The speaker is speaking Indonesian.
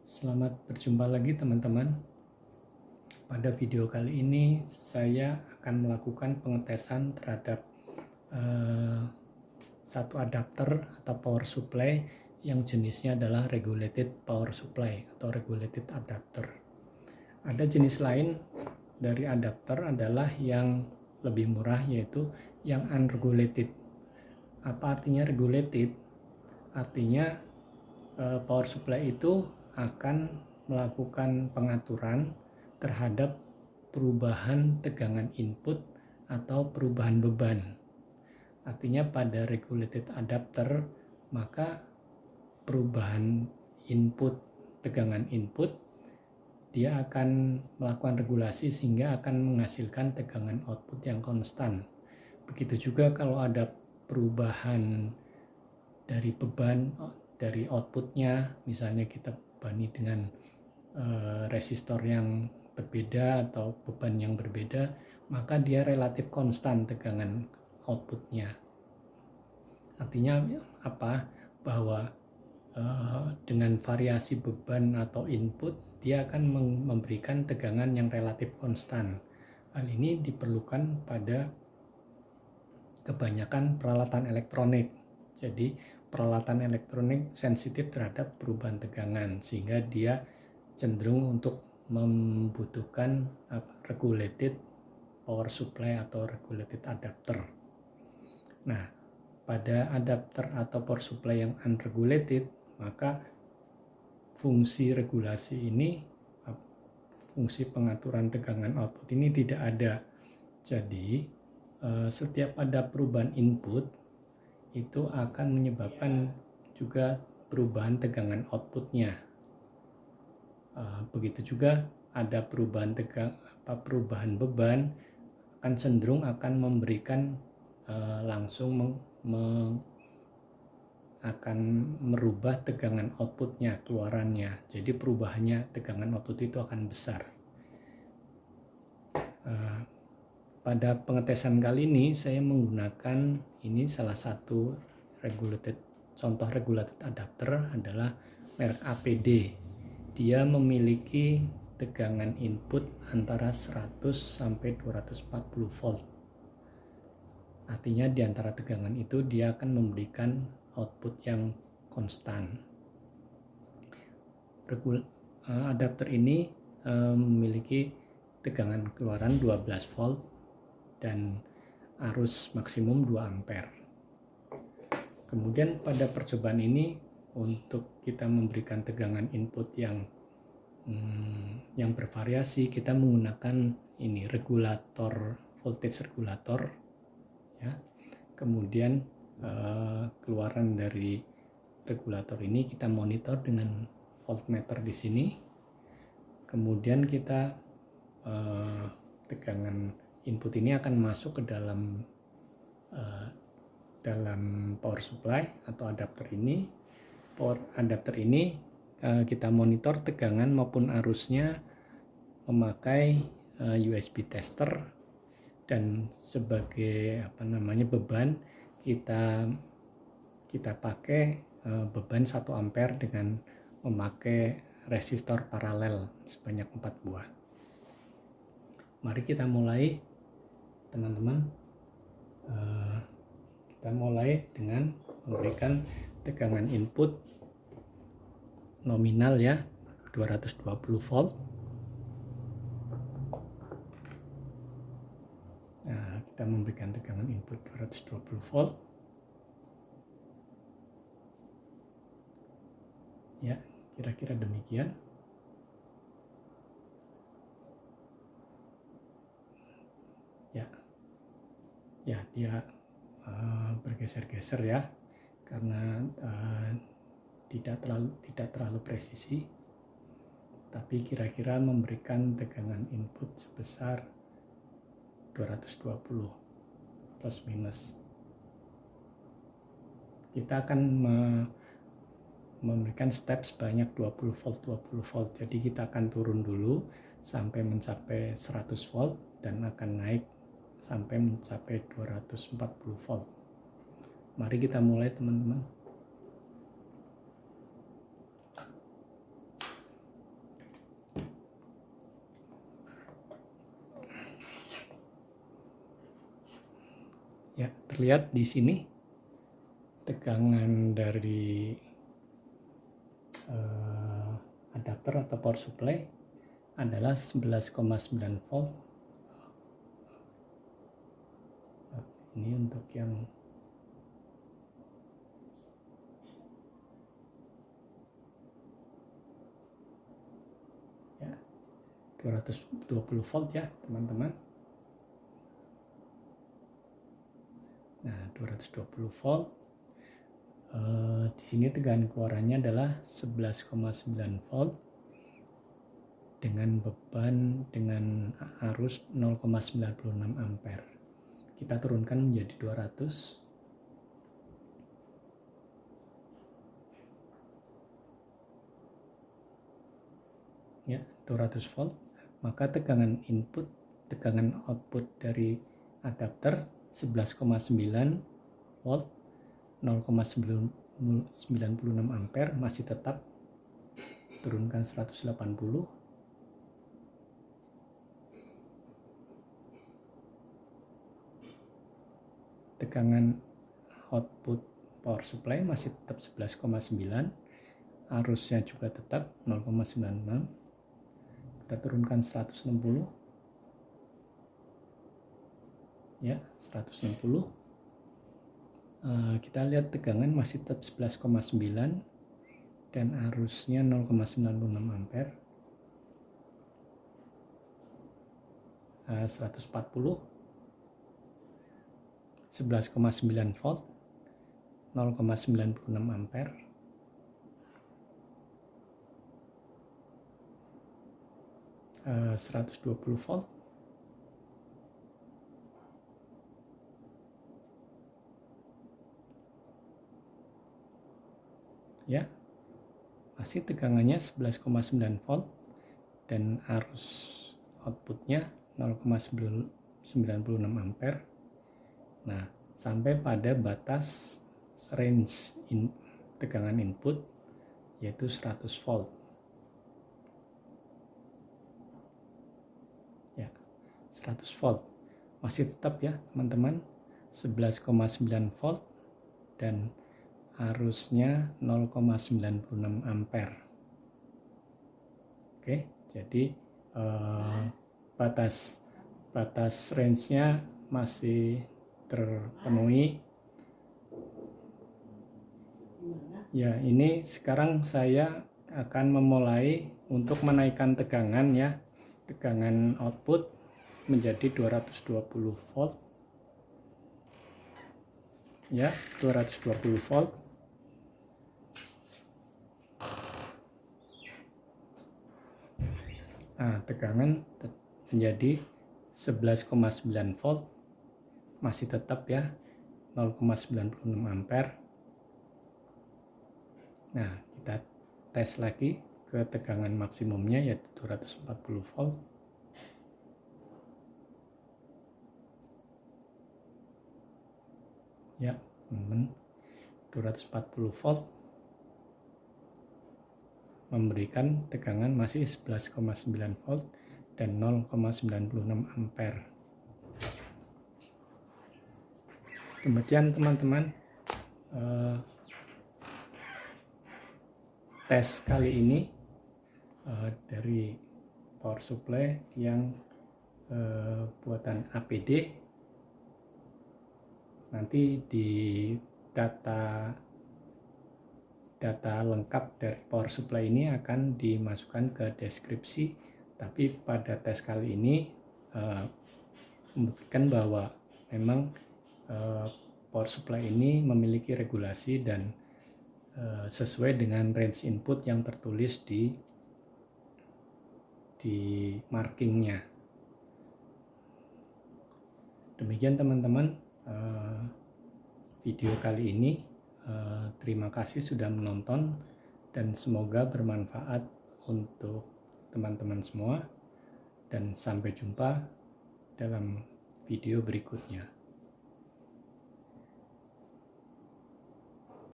Selamat berjumpa lagi teman-teman. Pada video kali ini saya akan melakukan pengetesan terhadap satu adapter atau power supply yang jenisnya adalah regulated power supply atau regulated adapter. Ada jenis lain dari adapter adalah yang lebih murah, yaitu yang unregulated. Apa artinya regulated? Artinya power supply itu akan melakukan pengaturan terhadap perubahan tegangan input atau perubahan beban. Artinya pada regulated adapter, maka perubahan input, tegangan input, dia akan melakukan regulasi sehingga akan menghasilkan tegangan output yang konstan. Begitu juga kalau ada perubahan dari beban, dari outputnya, misalnya kita bebani dengan resistor yang berbeda atau beban yang berbeda, maka dia relatif konstan tegangan outputnya. Artinya apa? Bahwa dengan variasi beban atau input, dia akan memberikan tegangan yang relatif konstan. Hal ini diperlukan pada kebanyakan peralatan elektronik. Jadi peralatan elektronik sensitif terhadap perubahan tegangan, sehingga dia cenderung untuk membutuhkan regulated power supply atau regulated adapter. Nah, pada adapter atau power supply yang unregulated, maka fungsi regulasi ini, fungsi pengaturan tegangan output ini tidak ada. Jadi setiap ada perubahan input itu akan menyebabkan juga perubahan tegangan outputnya. Begitu juga ada perubahan perubahan beban akan cenderung akan memberikan langsung akan merubah tegangan outputnya, keluarannya. Jadi perubahannya tegangan output itu akan besar. Pada pengetesan kali ini saya menggunakan ini salah satu contoh regulated adapter adalah merek APD. Dia memiliki tegangan input antara 100 sampai 240 volt. Artinya di antara tegangan itu dia akan memberikan output yang konstan. Adapter ini memiliki tegangan keluaran 12 volt dan arus maksimum 2 ampere. Kemudian pada percobaan ini, untuk kita memberikan tegangan input yang bervariasi, kita menggunakan ini regulator, voltage regulator ya. Kemudian keluaran dari regulator ini kita monitor dengan voltmeter di sini. Kemudian kita tegangan input ini akan masuk ke dalam power supply atau adapter ini. Adapter ini kita monitor tegangan maupun arusnya memakai USB tester, dan sebagai beban kita pakai beban 1 ampere dengan memakai resistor paralel sebanyak 4 buah. Mari kita mulai teman-teman. Kita mulai dengan memberikan tegangan input nominal ya, 220 volt. Nah, kita memberikan tegangan input 220 volt. Ya, kira-kira demikian. Ya, dia bergeser-geser ya, karena tidak terlalu presisi, tapi kira-kira memberikan tegangan input sebesar 220 plus minus. Kita akan memberikan step sebanyak 20 volt. Jadi kita akan turun dulu sampai mencapai 100 volt dan akan naik sampai mencapai 240 volt. Mari kita mulai teman-teman. Ya, terlihat di sini tegangan dari adapter atau power supply adalah 11,9 volt. Ini untuk yang ya 220 volt ya teman-teman. Nah, 220 volt. Di sini tegangan keluarannya adalah 11,9 volt dengan beban dengan arus 0,96 ampere. Kita turunkan menjadi 200. Ya, 200 volt. Maka tegangan input, tegangan output dari adapter 11,9 volt 0,96 ampere masih tetap. Turunkan 180. Tegangan output power supply masih tetap 11,9, arusnya juga tetap 0,96. Kita turunkan 160 ya, 160. Kita lihat tegangan masih tetap 11,9 dan arusnya 0,96 ampere. 140, 11,9 volt 0,96 ampere. 120 volt. Ya, masih tegangannya 11,9 volt dan arus outputnya 0,96 ampere. Nah, sampai pada batas range tegangan input yaitu 100 volt. Ya, 100 volt. Masih tetap ya, teman-teman. 11,9 volt dan arusnya 0,96 ampere. Oke, jadi batas range-nya masih terpenuhi. Ya, ini sekarang saya akan memulai untuk menaikkan tegangan ya. Tegangan output menjadi 220 volt. Ya, 220 volt. Nah, tegangan menjadi 11,9 volt. Masih tetap ya, 0,96 ampere. Nah, kita tes lagi ke tegangan maksimumnya yaitu 240 volt. Ya, 240 volt memberikan tegangan masih 11,9 volt dan 0,96 ampere. Kemudian teman-teman, tes kali ini dari power supply yang buatan APD. Nanti di data lengkap dari power supply ini akan dimasukkan ke deskripsi, tapi pada tes kali ini membuktikan bahwa memang power supply ini memiliki regulasi dan sesuai dengan range input yang tertulis di markingnya. Demikian teman-teman video kali ini. Terima kasih sudah menonton dan semoga bermanfaat untuk teman-teman semua, dan sampai jumpa dalam video berikutnya.